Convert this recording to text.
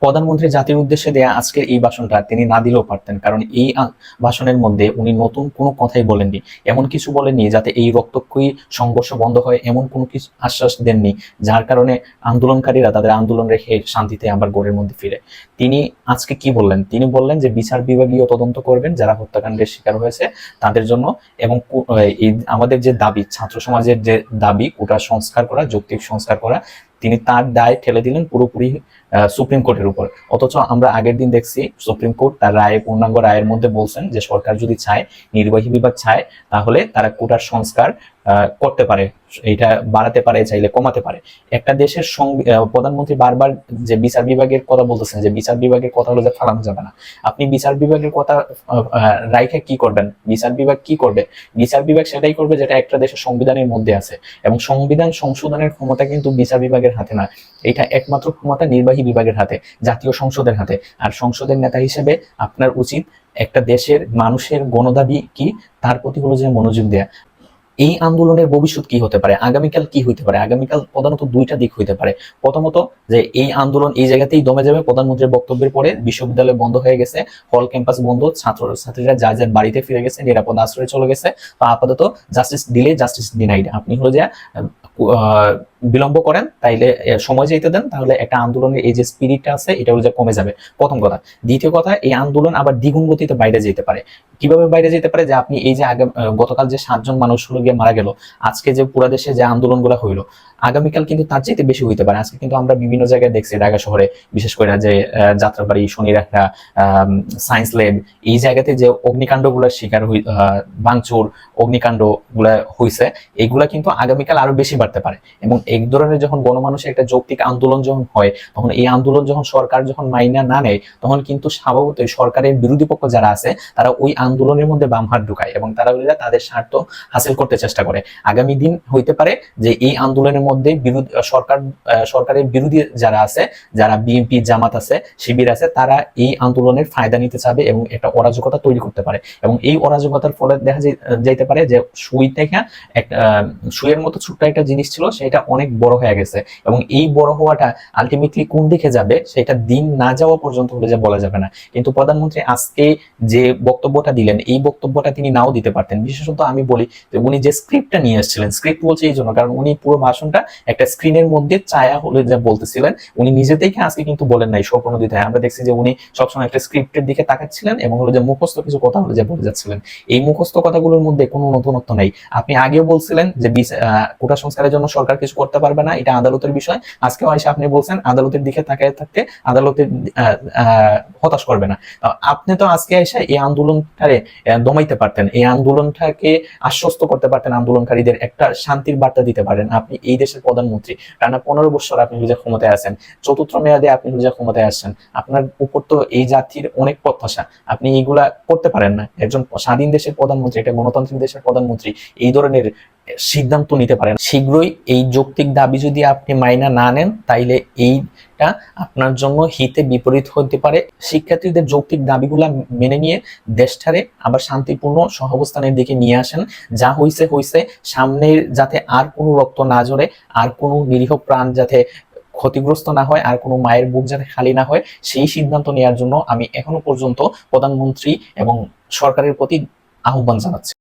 প্রধানমন্ত্রী জাতির উদ্দেশ্যে দেয়া আজকের এই ভাষণটা তিনি না দিলেও পারতেন, কারণ এই ভাষণের মধ্যে উনি নতুন কোনো কথাই বলেননি। এমন কিছু বলেননি যাতে এই রক্তক্ষয়ী সংঘর্ষ বন্ধ হয়, এমন কোনো কিছু আশ্বাস দেননি যার কারণে আন্দোলনকারীরা তাদের আন্দোলন রেখে শান্তিতে আবার ঘরের মধ্যে ফিরে। তিনি আজকে কি বললেন? তিনি বললেন যে বিচার বিভাগীয় তদন্ত করবেন যারা হত্যাকাণ্ডের শিকার হয়েছে তাদের জন্য, এবং এই আমাদের যে দাবি, ছাত্র সমাজের যে দাবি কোটা সংস্কার করা, যৌক্তিক সংস্কার করা, তিনি তার দায় ঠেলে দিলেন পুরোপুরি সুপ্রিম কোর্টের উপর। অথচ আমরা আগের দিন দেখছি সুপ্রিম কোর্ট তার রায়ে, পূর্ণাঙ্গ রায়ের মধ্যে বলছেন যে সরকার যদি চায়, নির্বাহী বিভাগ চায়, তাহলে তারা কোটার সংস্কার করতে পারে, এটা বাড়াতে পারে, চাইলে কমাতে পারে। একটা দেশের প্রধানমন্ত্রী বারবার যে বিচার বিভাগের কথা বলতেছেন, যে বিচার বিভাগের কথা হলো যে ফালানো যাবে না। আপনি বিচার বিভাগের কথা রাইখে কি করবেন? বিচার বিভাগ কি করবে? বিচার বিভাগ সেটাই করবে যেটা একটা দেশের সংবিধানের মধ্যে আছে, এবং সংবিধান সংশোধনের ক্ষমতা কিন্তু বিচার বিভাগের হাতে না। এটা একমাত্র ক্ষমতা নির্বাহী বিভাগের হাতে, জাতীয় সংসদের হাতে। আর সংসদের নেতা হিসেবে আপনার উচিত একটা দেশের মানুষের গণদাবি কি তার প্রতি হলো যে মনোযোগ দেয়া। এই আন্দোলনের ভবিষ্যৎ কি হতে পারে, আগামীকাল কি হইতে পারে? আগামীকাল প্রধানত দুইটা দিক হইতে পারে। প্রথমত, যে এই আন্দোলন এই জায়গাতেই দমে যাবে। প্রধানমন্ত্রীর বক্তব্যের পরে বিশ্ববিদ্যালয় বন্ধ হয়ে গেছে, হল ক্যাম্পাস বন্ধ, ছাত্রছাত্রীরা যার যার বাড়িতে ফিরে গেছে, নিরাপদ আশ্রয়ে চলে গেছে। তো আপাতত জাস্টিস ডিলে, জাস্টিস ডিনাইড। আপনি হলো যে বিলম্ব করেন, তাইলে সময় যেতে দেন, তাহলে একটা আন্দোলনের এই যে স্পিরিটটা আছে এটা হলো যে কমে যাবে, প্রথম কথা। দ্বিতীয় কথা, এই আন্দোলন আবার দ্বিগুণ গতিতে বাইরে যেতে পারে। কিভাবে বাইরে যেতে পারে? যে আপনি এই যে গতকাল যে 7 জন মানুষ হলো গিয়ে মারা গেল, আজকে যে পুরা দেশে যে আন্দোলনগুলো হইলো, আগামীকাল কিন্তু তার চাইতে বেশি হইতে পারে। আজকে কিন্তু আমরা বিভিন্ন জায়গায় দেখছি, ঢাকা শহরে বিশেষ করে যে যাত্রাবাড়ি, শনিরাখড়া, সায়েন্স ল্যাব, এই জায়গাতে যে অগ্নিকাণ্ড গুলার শিকার ভাঙচুর, অগ্নিকাণ্ড গুলা হয়েছে, এগুলা কিন্তু আগামীকাল আরো বেশি বাড়তে পারে। এবং এই ধরনের যখন গণমানুষের একটা যৌক্তিক আন্দোলন যখন হয়, তখন এই আন্দোলন যখন সরকার যখন মাইনা না নেয়, তখন কিন্তু স্বাভাবিকই সরকারের বিরোধী পক্ষ যারা আছে তারা ওই আন্দোলনের মধ্যে বাম হাত ঢুকায়, এবং তারা তাদের স্বার্থ হাসিল করতে চেষ্টা করে। আগামী দিন হইতে পারে যে এই আন্দোলনের মধ্যে সরকারের বিরোধী যারা আছে, যারা বিএনপি, জামাত আছে, শিবির আছে, তারা এই আন্দোলনের ফায়দা নিতে চাবে এবং একটা অরাজকতা তৈরি করতে পারে। এবং এই অরাজকতার ফলে দেখা যাইতে পারে যে সুই থেকে একটা সুইয়ের মতো ছোট্ট একটা জিনিস ছিল, সেটা অনেক বড় হয়ে গেছে। এবং এই বড় হওয়াটা আলটিমেটলি কোন দিকে যাবে সেটা দিন না যাওয়া পর্যন্ত বলা যাবে না। কিন্তু প্রধানমন্ত্রী আজকে যে বক্তব্যটা দিলেন, এই বক্তব্যটা তিনি নাও দিতে পারতেন। বিশেষত আমি বলি যে উনি যে স্ক্রিপ্টটা নিয়ে এসেছিলেন, স্ক্রিপ্ট বলছে এই জন্য কারণ উনি পুরো ভাষণটা একটা স্ক্রিনের মধ্যে ছায়া হলে যা বলতেছিলেন, উনি নিজে থেকে আজকে কিন্তু বলেন নাই সম্পূর্ণ দিতে। আমরা দেখছি যে উনি সবসময় একটা স্ক্রিপ্টের দিকে তাকাচ্ছিলেন এবং হলো যে মুখস্থ কিছু কথা হলো যে বলে যাচ্ছিলেন। এই মুখস্থ কথাগুলোর মধ্যে কোনো নতুনত্ব নাই। আপনি আগেও বলছিলেন যে কোটা সংস্কারের জন্য সরকার কিছু করতে পারবে না, এটা আদালতের বিষয়। আজকেও এসে আপনি বলছেন আদালতের দিকে তাকায় থাকতে আদালতের হতাশ করবে না। আপনি তো আজকে এসে এই আন্দোলনটারে দমাইতে পারতেন, এই আন্দোলনটাকে আশ্বস্ত করতে পারতেন, আন্দোলনকারীদের একটা শান্তির বার্তা দিতে পারেন। আপনি এই দেশের প্রধানমন্ত্রী, টানা 15 বছর আপনি নিজে ক্ষমতায় আছেন, চতুর্থ মেয়াদে আপনি নিজে ক্ষমতায় আসছেন। আপনার উপর তো এই জাতির অনেক প্রত্যাশা, আপনি এইগুলা করতে পারেন না। একজন স্বাধীন দেশের প্রধানমন্ত্রী, একটা গণতান্ত্রিক দেশের প্রধানমন্ত্রী এই ধরনের সিদ্ধান্ত নিতে পারেন। শীঘ্রই এই যৌক্তিক দাবি যদি আপনি মাইনা না নেন, তাইলে এইটা আপনার জন্য হিতে বিপরীত হতে পারে। শিক্ষার্থীদের যৌক্তিক দাবিগুলা মেনে নিয়ে দেশটারে আবার শান্তিপূর্ণ সহাবস্থানের দিকে নিয়ে আসেন। যা হইছে হইছে, সামনে যাতে আর কোনো রক্ত না ঝরে, আর কোনো নিরীহ প্রাণ যাতে ক্ষতিগ্রস্ত না হয়, আর কোনো মায়ের বুক যাতে খালি না হয়, সেই সিদ্ধান্ত নেওয়ার জন্য আমি এখনো পর্যন্ত প্রধানমন্ত্রী এবং সরকারের প্রতি আহ্বান জানাচ্ছি।